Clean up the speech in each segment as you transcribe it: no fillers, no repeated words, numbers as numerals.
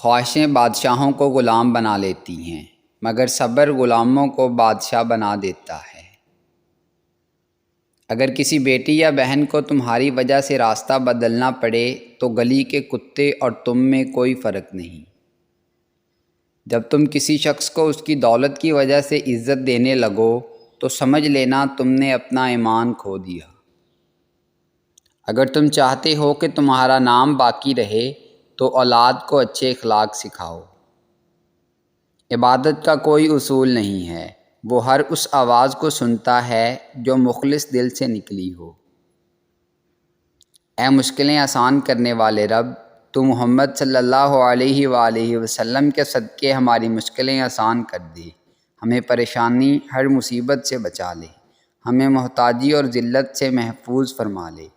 خواہشیں بادشاہوں کو غلام بنا لیتی ہیں، مگر صبر غلاموں کو بادشاہ بنا دیتا ہے۔ اگر کسی بیٹی یا بہن کو تمہاری وجہ سے راستہ بدلنا پڑے تو گلی کے کتے اور تم میں کوئی فرق نہیں۔ جب تم کسی شخص کو اس کی دولت کی وجہ سے عزت دینے لگو تو سمجھ لینا تم نے اپنا ایمان کھو دیا۔ اگر تم چاہتے ہو کہ تمہارا نام باقی رہے تو اولاد کو اچھے اخلاق سکھاؤ۔ عبادت کا کوئی اصول نہیں ہے، وہ ہر اس آواز کو سنتا ہے جو مخلص دل سے نکلی ہو۔ اے مشکلیں آسان کرنے والے رب، تو محمد صلی اللہ علیہ وآلہ وسلم کے صدقے ہماری مشکلیں آسان کر دے، ہمیں پریشانی ہر مصیبت سے بچا لے، ہمیں محتاجی اور ذلت سے محفوظ فرما لے،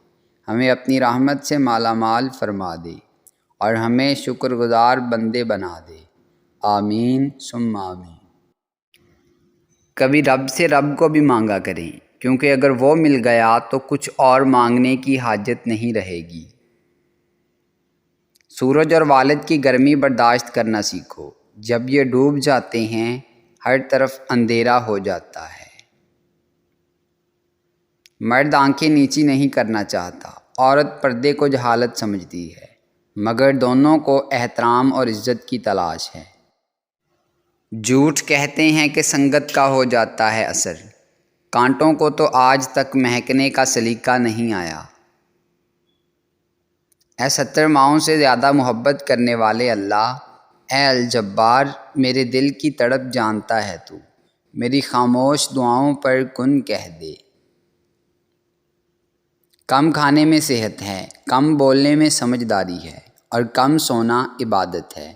ہمیں اپنی رحمت سے مالا مال فرما دے اور ہمیں شکر گزار بندے بنا دے۔ آمین ثم آمین۔ کبھی رب سے رب کو بھی مانگا کریں، کیونکہ اگر وہ مل گیا تو کچھ اور مانگنے کی حاجت نہیں رہے گی۔ سورج اور والد کی گرمی برداشت کرنا سیکھو، جب یہ ڈوب جاتے ہیں ہر طرف اندھیرا ہو جاتا ہے۔ مرد آنکھیں نیچی نہیں کرنا چاہتا، عورت پردے کو جہالت سمجھتی ہے، مگر دونوں کو احترام اور عزت کی تلاش ہے۔ جھوٹ کہتے ہیں کہ سنگت کا ہو جاتا ہے اثر، کانٹوں کو تو آج تک مہکنے کا سلیقہ نہیں آیا۔ اے 70 ماؤں سے زیادہ محبت کرنے والے اللہ، اے الجبار، میرے دل کی تڑپ جانتا ہے تو، میری خاموش دعاؤں پر کن کہہ دے۔ کم کھانے میں صحت ہے، کم بولنے میں سمجھداری ہے، اور کم سونا عبادت ہے۔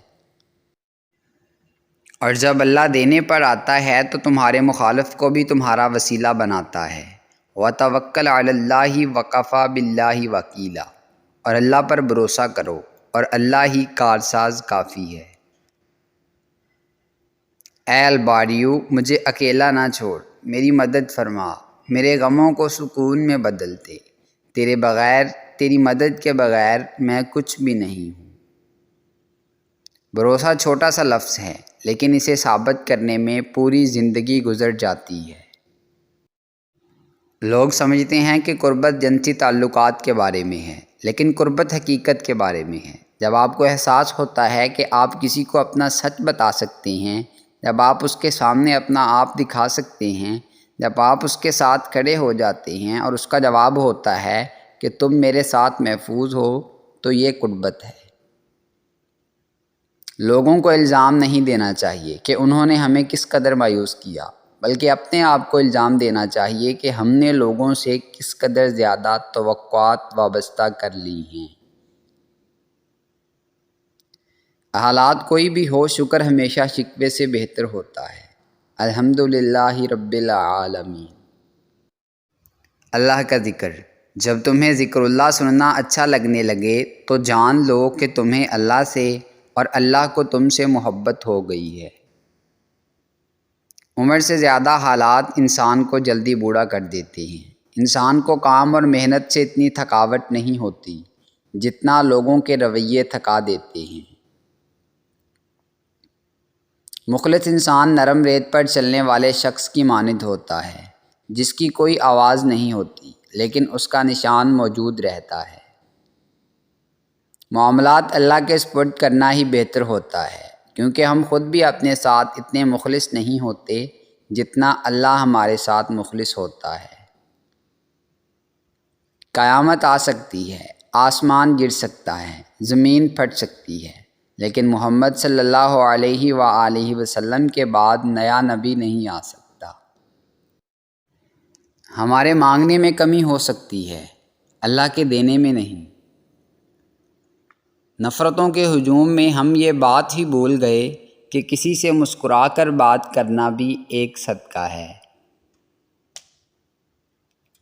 اور جب اللہ دینے پر آتا ہے تو تمہارے مخالف کو بھی تمہارا وسیلہ بناتا ہے۔ وَتَوَکَّلْ عَلَى اللَّهِ وَكَفَى بِاللَّهِ وَکِیلًا، اور اللہ پر بھروسہ کرو اور اللہ ہی کارساز کافی ہے۔ اے الباریو، مجھے اکیلا نہ چھوڑ، میری مدد فرما، میرے غموں کو سکون میں بدل دے، تیرے بغیر، تیری مدد کے بغیر میں کچھ بھی نہیں ہوں۔ بھروسہ چھوٹا سا لفظ ہے، لیکن اسے ثابت کرنے میں پوری زندگی گزر جاتی ہے۔ لوگ سمجھتے ہیں کہ قربت جنسی تعلقات کے بارے میں ہے، لیکن قربت حقیقت کے بارے میں ہے۔ جب آپ کو احساس ہوتا ہے کہ آپ کسی کو اپنا سچ بتا سکتے ہیں، جب آپ اس کے سامنے اپنا آپ دکھا سکتے ہیں، جب آپ اس کے ساتھ کھڑے ہو جاتے ہیں اور اس کا جواب ہوتا ہے کہ تم میرے ساتھ محفوظ ہو، تو یہ قربت ہے۔ لوگوں کو الزام نہیں دینا چاہیے کہ انہوں نے ہمیں کس قدر مایوس کیا، بلکہ اپنے آپ کو الزام دینا چاہیے کہ ہم نے لوگوں سے کس قدر زیادہ توقعات وابستہ کر لی ہیں۔ حالات کوئی بھی ہو، شکر ہمیشہ شکوے سے بہتر ہوتا ہے۔ الحمدللہ رب العالمین۔ اللہ کا ذکر۔ جب تمہیں ذکر اللہ سننا اچھا لگنے لگے تو جان لو کہ تمہیں اللہ سے اور اللہ کو تم سے محبت ہو گئی ہے۔ عمر سے زیادہ حالات انسان کو جلدی بوڑھا کر دیتے ہیں۔ انسان کو کام اور محنت سے اتنی تھکاوٹ نہیں ہوتی جتنا لوگوں کے رویے تھکا دیتے ہیں۔ مخلص انسان نرم ریت پر چلنے والے شخص کی مانند ہوتا ہے، جس کی کوئی آواز نہیں ہوتی لیکن اس کا نشان موجود رہتا ہے۔ معاملات اللہ کے سپرد کرنا ہی بہتر ہوتا ہے، کیونکہ ہم خود بھی اپنے ساتھ اتنے مخلص نہیں ہوتے جتنا اللہ ہمارے ساتھ مخلص ہوتا ہے۔ قیامت آ سکتی ہے، آسمان گر سکتا ہے، زمین پھٹ سکتی ہے، لیکن محمد صلی اللہ علیہ وآلہ وسلم کے بعد نیا نبی نہیں آ سکتا۔ ہمارے مانگنے میں کمی ہو سکتی ہے، اللہ کے دینے میں نہیں۔ نفرتوں کے ہجوم میں ہم یہ بات ہی بھول گئے کہ کسی سے مسکرا کر بات کرنا بھی ایک صدقہ ہے۔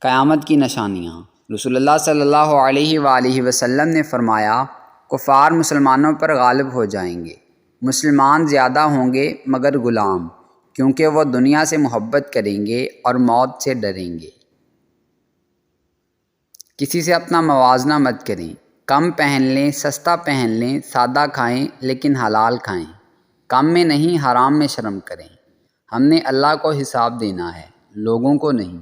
قیامت کی نشانیاں۔ رسول اللہ صلی اللہ علیہ وآلہ وسلم نے فرمایا، کفار مسلمانوں پر غالب ہو جائیں گے، مسلمان زیادہ ہوں گے مگر غلام، کیونکہ وہ دنیا سے محبت کریں گے اور موت سے ڈریں گے۔ کسی سے اپنا موازنہ مت کریں، کم پہن لیں، سستا پہن لیں، سادہ کھائیں لیکن حلال کھائیں، کم میں نہیں حرام میں شرم کریں۔ ہم نے اللہ کو حساب دینا ہے، لوگوں کو نہیں۔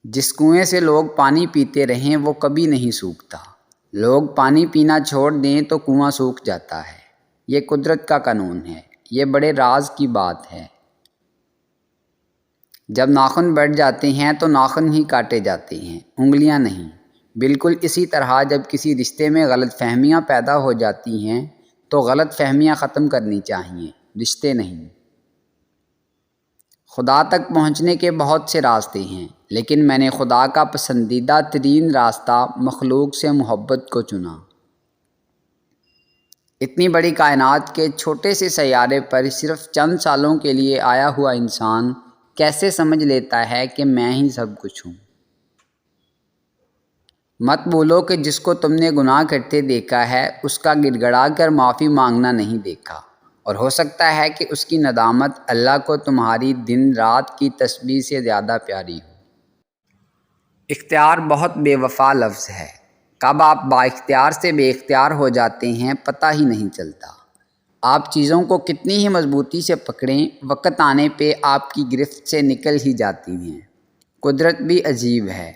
جس کنویں سے لوگ پانی پیتے رہیں وہ کبھی نہیں سوکھتا، لوگ پانی پینا چھوڑ دیں تو کنواں سوکھ جاتا ہے۔ یہ قدرت کا قانون ہے، یہ بڑے راز کی بات ہے۔ جب ناخن بڑھ جاتے ہیں تو ناخن ہی کاٹے جاتے ہیں، انگلیاں نہیں۔ بالکل اسی طرح جب کسی رشتے میں غلط فہمیاں پیدا ہو جاتی ہیں تو غلط فہمیاں ختم کرنی چاہیے، رشتے نہیں۔ خدا تک پہنچنے کے بہت سے راستے ہیں، لیکن میں نے خدا کا پسندیدہ ترین راستہ مخلوق سے محبت کو چنا۔ اتنی بڑی کائنات کے چھوٹے سے سیارے پر صرف چند سالوں کے لیے آیا ہوا انسان کیسے سمجھ لیتا ہے کہ میں ہی سب کچھ ہوں؟ مت بولو کہ جس کو تم نے گناہ کرتے دیکھا ہے اس کا گڑ گڑا کر معافی مانگنا نہیں دیکھا، اور ہو سکتا ہے کہ اس کی ندامت اللہ کو تمہاری دن رات کی تسبیح سے زیادہ پیاری ہو۔ اختیار بہت بے وفا لفظ ہے، کب آپ با اختیار سے بے اختیار ہو جاتے ہیں پتہ ہی نہیں چلتا۔ آپ چیزوں کو کتنی ہی مضبوطی سے پکڑیں، وقت آنے پہ آپ کی گرفت سے نکل ہی جاتی ہیں۔ قدرت بھی عجیب ہے،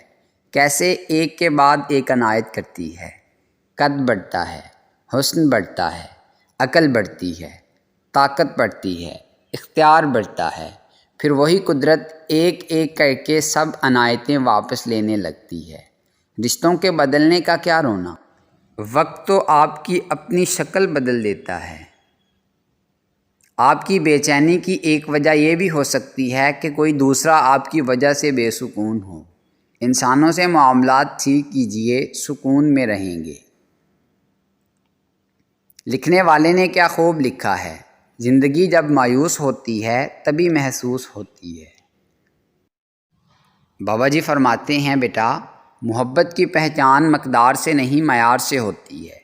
کیسے ایک کے بعد ایک عنایت کرتی ہے۔ قد بڑھتا ہے، حسن بڑھتا ہے، عقل بڑھتی ہے، طاقت بڑھتی ہے، اختیار بڑھتا ہے، پھر وہی قدرت ایک ایک کر کے سب عنایتیں واپس لینے لگتی ہے۔ رشتوں کے بدلنے کا کیا رونا؟ وقت تو آپ کی اپنی شکل بدل دیتا ہے۔ آپ کی بے چینی کی ایک وجہ یہ بھی ہو سکتی ہے کہ کوئی دوسرا آپ کی وجہ سے بے سکون ہو۔ انسانوں سے معاملات ٹھیک کیجئے، سکون میں رہیں گے۔ لکھنے والے نے کیا خوب لکھا ہے، زندگی جب مایوس ہوتی ہے تبھی محسوس ہوتی ہے۔ بابا جی فرماتے ہیں، بیٹا محبت کی پہچان مقدار سے نہیں معیار سے ہوتی ہے۔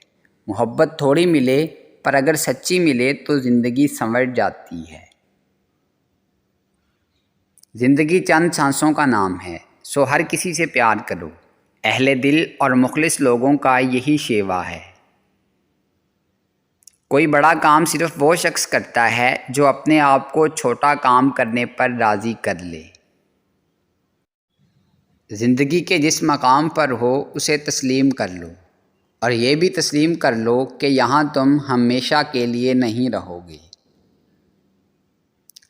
محبت تھوڑی ملے پر اگر سچی ملے تو زندگی سنور جاتی ہے۔ زندگی چند سانسوں کا نام ہے، سو ہر کسی سے پیار کرو۔ اہل دل اور مخلص لوگوں کا یہی شیوا ہے۔ کوئی بڑا کام صرف وہ شخص کرتا ہے جو اپنے آپ کو چھوٹا کام کرنے پر راضی کر لے۔ زندگی کے جس مقام پر ہو اسے تسلیم کر لو، اور یہ بھی تسلیم کر لو کہ یہاں تم ہمیشہ کے لیے نہیں رہو گے۔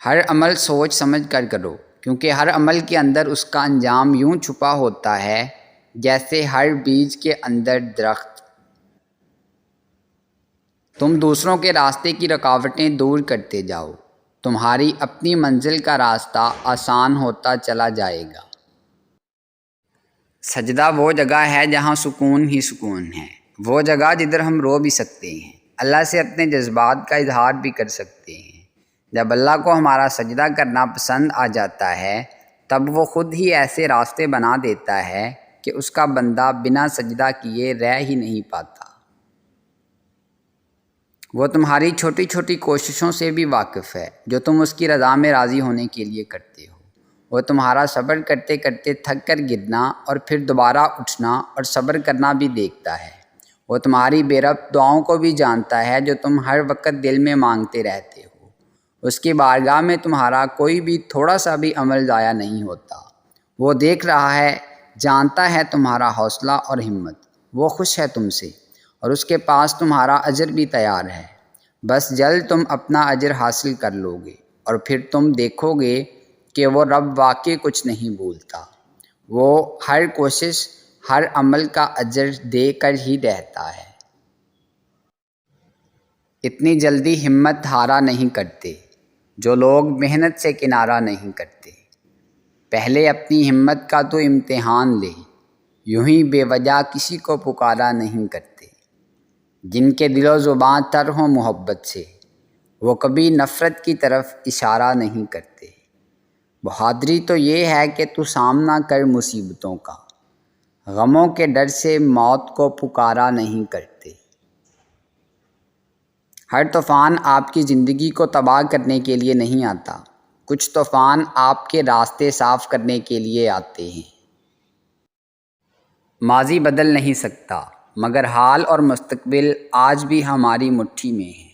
ہر عمل سوچ سمجھ کر کرو، کیونکہ ہر عمل کے اندر اس کا انجام یوں چھپا ہوتا ہے جیسے ہر بیج کے اندر درخت۔ تم دوسروں کے راستے کی رکاوٹیں دور کرتے جاؤ، تمہاری اپنی منزل کا راستہ آسان ہوتا چلا جائے گا۔ سجدہ وہ جگہ ہے جہاں سکون ہی سکون ہے، وہ جگہ جدھر ہم رو بھی سکتے ہیں، اللہ سے اپنے جذبات کا اظہار بھی کر سکتے ہیں۔ جب اللہ کو ہمارا سجدہ کرنا پسند آ جاتا ہے تب وہ خود ہی ایسے راستے بنا دیتا ہے کہ اس کا بندہ بنا سجدہ کیے رہ ہی نہیں پاتا۔ وہ تمہاری چھوٹی چھوٹی کوششوں سے بھی واقف ہے جو تم اس کی رضا میں راضی ہونے کے لیے کرتے ہو۔ وہ تمہارا صبر کرتے کرتے تھک کر گرنا اور پھر دوبارہ اٹھنا اور صبر کرنا بھی دیکھتا ہے۔ وہ تمہاری بے ربط دعاؤں کو بھی جانتا ہے جو تم ہر وقت دل میں مانگتے رہتے ہو۔ اس کی بارگاہ میں تمہارا کوئی بھی تھوڑا سا بھی عمل ضائع نہیں ہوتا۔ وہ دیکھ رہا ہے، جانتا ہے تمہارا حوصلہ اور ہمت، وہ خوش ہے تم سے، اور اس کے پاس تمہارا اجر بھی تیار ہے۔ بس جلد تم اپنا اجر حاصل کر لو گے، اور پھر تم دیکھو گے کہ وہ رب واقعی کچھ نہیں بھولتا۔ وہ ہر کوشش، ہر عمل کا اجر دے کر ہی رہتا ہے۔ اتنی جلدی ہمت ہارا نہیں کرتے جو لوگ محنت سے کنارہ نہیں کرتے۔ پہلے اپنی ہمت کا تو امتحان لے، یوں ہی بے وجہ کسی کو پکارا نہیں کرتے۔ جن کے دل و زباں تر ہوں محبت سے، وہ کبھی نفرت کی طرف اشارہ نہیں کرتے۔ بہادری تو یہ ہے کہ تو سامنا کر مصیبتوں کا، غموں کے ڈر سے موت کو پکارا نہیں کرتے۔ ہر طوفان آپ کی زندگی کو تباہ کرنے کے لیے نہیں آتا، کچھ طوفان آپ کے راستے صاف کرنے کے لیے آتے ہیں۔ ماضی بدل نہیں سکتا مگر حال اور مستقبل آج بھی ہماری مٹھی میں ہے۔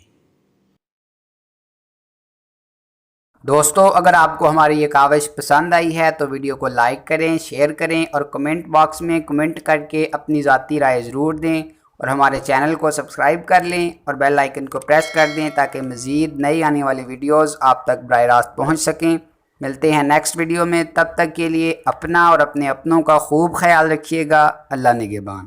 دوستو، اگر آپ کو ہماری یہ کاوش پسند آئی ہے تو ویڈیو کو لائک کریں، شیئر کریں اور کمنٹ باکس میں کمنٹ کر کے اپنی ذاتی رائے ضرور دیں، اور ہمارے چینل کو سبسکرائب کر لیں اور بیل آئیکن کو پریس کر دیں تاکہ مزید نئی آنے والی ویڈیوز آپ تک براہ راست پہنچ سکیں۔ ملتے ہیں نیکسٹ ویڈیو میں، تب تک کے لیے اپنا اور اپنے اپنوں کا خوب خیال رکھیے گا۔ اللہ نگہبان۔